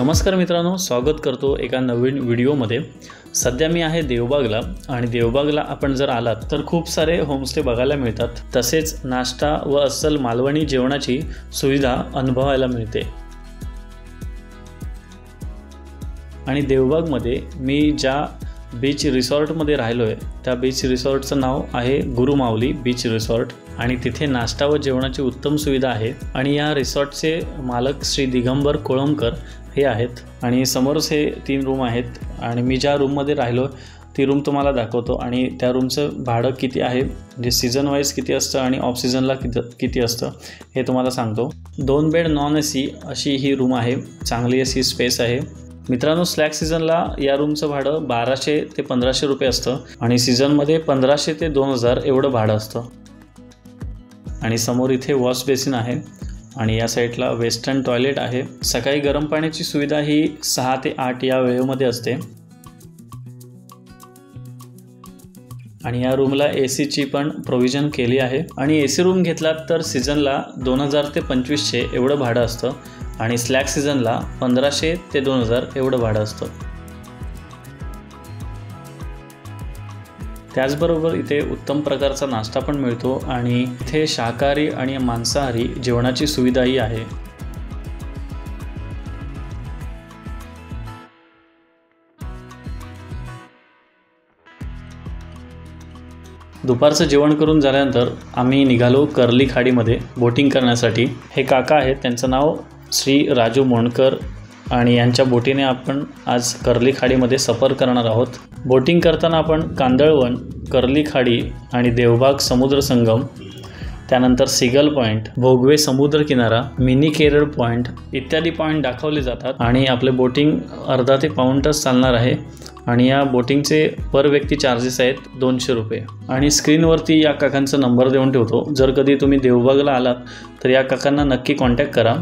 नमस्कार मित्रांनो, स्वागत करतो एका नवीन व्हिडिओमध्ये। सध्या मी आहे देवबागला आणि देवबागला आपण जर आलात तर खूप सारे होमस्टे बघायला मिळतात। तसेच नाश्ता व अस्सल मालवणी जेवणाची सुविधा अनुभवायला मिळते। आणि देवबागमध्ये मी ज्या बीच रिसॉर्टमध्ये राहिलोय त्या बीच रिसॉर्टचं नाव आहे गुरुमाऊली बीच रिसॉर्ट आणि तिथे नाश्ता व जेवणाची उत्तम सुविधा आहे। आणि या रिसॉर्टचे मालक श्री दिगंबर कोळंबकर हे आहेत आणि समोरच हे 3 रूम आहेत। आणि मी ज्या रूममध्ये राहिलो ती रूम तुम्हाला दाखवतो आणि त्या रूमचं भाडं किती आहे, म्हणजे सीझन वाईज किती असतं आणि ऑफ सीझनला किती असतं हे तुम्हाला सांगतो। 2 बेड नॉन एसी अशी ही रूम आहे, चांगली अशी स्पेस आहे। मित्रांनो, स्लॅग सीझनला या रूमचं भाडं 1200 ते 1500 रुपये असतं आणि सीझनमध्ये 1500 ते 2000 एवढं भाडं असतं। आणि समोर इथे वॉश बेसिन आहे आणि या साईडला वेस्टर्न टॉयलेट आहे। सकाळी गरम पाण्याची सुविधा ही 6 ते 8 या वेळेमध्ये असते। आणि या रूमला एसीची पण प्रोव्हिजन केली आहे। आणि एसी रूम घेतलात तर सीझनला 2000 ते 2500 एवढं भाडं असतं आणि स्लॅग सीझनला 1500 ते 2000 एवढं भाडं असतं। त्याचबरोबर इथे उत्तम प्रकारचा नाश्ता पण मिळतो आणि इथे शाकाहारी आणि मांसाहारी जेवणाची सुविधाही आहे। दुपारचं जेवण करून झाल्यानंतर आम्ही निघालो कर्ली खाडीमध्ये बोटिंग करण्यासाठी। हे काका आहेत, त्यांचं नाव श्री राजू मोंडकर आणि यांच्या बोटीने आपण आज कर्ली खाडीमध्ये सफर करणार आहोत। बोटिंग करताना आपण कांदळवन, कर्ली खाडी आणि देवबाग समुद्र संगम, त्यानंतर सिगल पॉईंट, भोगवे समुद्र किनारा, मिनी केरळ पॉईंट इत्यादी पॉईंट दाखवले जातात। आणि आपले बोटिंग अर्धा ते पाऊण तास चालणार आहे आणि या बोटिंगचे पर व्यक्ती चार्जेस आहेत 200 रुपये। आणि स्क्रीनवरती या काकांचा नंबर देऊन ठेवतो, जर कधी तुम्ही देवबागला आलात तर या काकांना नक्की कॉन्टॅक्ट करा।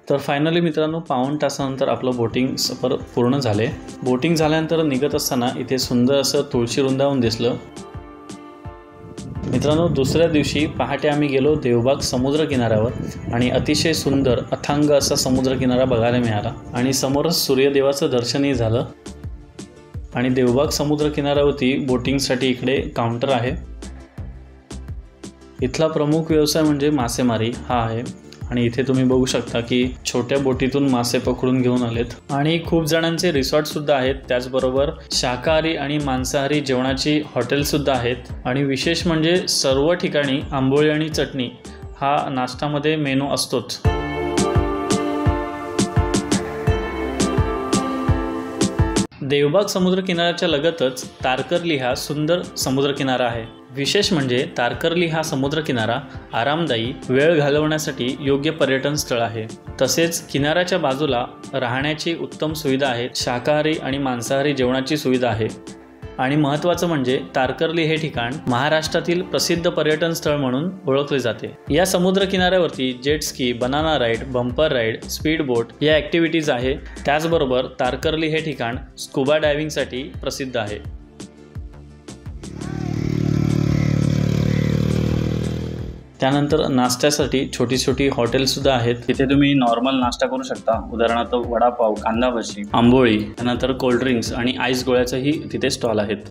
तर फायनली मित्रांनो, पाऊण तासानंतर आपलं बोटिंग सफर पूर्ण झाले। बोटिंग झाल्यानंतर निघत असताना इथे सुंदर असं तुळशी वृंदावन दिसलं। मित्रांनो, दुसऱ्या दिवशी पहाटे आम्ही गेलो देवबाग समुद्र किनाऱ्यावर आणि अतिशय सुंदर अथांग असा समुद्र किनारा बघायला मिळाला आणि समोरच सूर्यदेवाचं दर्शनही झालं। आणि देवबाग समुद्र किनाऱ्यावरती बोटिंगसाठी इकडे काउंटर आहे। इथला प्रमुख व्यवसाय म्हणजे मासेमारी हा आहे आणि इथे तुम्ही बघू शकता की छोट्या बोटीतून मासे पकडून घेऊन आलेत। आणि खूप जणांचे रिसॉर्ट सुद्धा आहेत, त्याचबरोबर शाकाहारी आणि मांसाहारी जेवणाची हॉटेल सुद्धा आहेत। आणि विशेष म्हणजे सर्व ठिकाणी आंबोळी आणि चटणी हा नाश्त्यामध्ये मेनू असतोच। देवबाग समुद्र किनाऱ्याच्या लगतच तारकर्ली हा सुंदर समुद्र किनारा आहे। विशेष म्हणजे तारकर्ली हा समुद्र किनारा आरामदायी वेळ घालवण्यासाठी योग्य पर्यटन स्थळ आहे। तसेच किनाऱ्याच्या बाजूला राहण्याची उत्तम सुविधा आहे, शाकाहारी आणि मांसाहारी जेवणाची सुविधा आहे। आणि महत्त्वाचं म्हणजे तारकर्ली हे ठिकाण महाराष्ट्रातील प्रसिद्ध पर्यटन स्थळ म्हणून ओळखले जाते। या समुद्र किनाऱ्यावरती jet ski, banana ride, bumper ride, speed boat या ॲक्टिव्हिटीज आहे। त्याचबरोबर तारकर्ली हे ठिकाण स्कुबा डायव्हिंगसाठी प्रसिद्ध आहे। त्यानंतर नाश्त्यासाठी छोटी छोटी हॉटेलसुद्धा आहेत. तिथे तुम्ही नॉर्मल नाश्ता करू शकता. उदाहरणार्थ वडापाव, कांदा भजी, आंबोळी, त्यानंतर कोल्ड्रिंक्स आणि आईस गोळ्याचंही तिथे स्टॉल आहेत.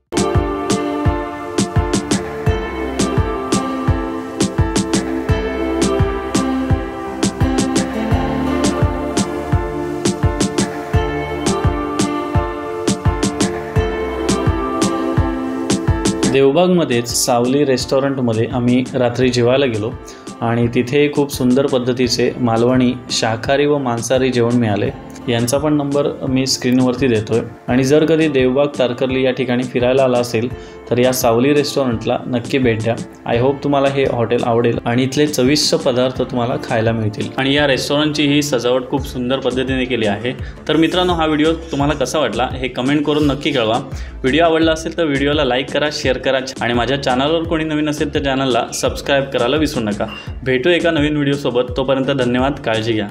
देवबागमध्येच सावली रेस्टॉरंटमध्ये आम्ही रात्री जेवायला गेलो आणि तिथे खूप सुंदर पद्धतीचे मालवणी शाकाहारी व मांसाहारी जेवण मिळाले. यांचा पण नंबर मी स्क्रीनवरती देतोय. आणि जर कधी देवबाग तारकर्ली या ठिकाणी फिरायला आला असेल तर या सावली रेस्टॉरंटला नक्की भेट द्या. आय होप तुम्हाला हे हॉटेल आवडेल आणि इथले चविष्ट पदार्थ तुम्हाला खायला मिळतील. आणि या रेस्टॉरंटची ही सजावट खूप सुंदर पद्धतीने केली आहे. तर मित्रांनो, हा व्हिडिओ तुम्हाला कसा वाटला हे कमेंट करून नक्की कळवा. व्हिडिओ आवडला असेल तर व्हिडिओला लाईक करा, शेअर करा आणि माझ्या चॅनलवर कोणी नवीन असेल तर चॅनलला सबस्क्राईब करायला विसरू नका. भेटू एका नवीन व्हिडिओसोबत. तोपर्यंत धन्यवाद. काळजी घ्या.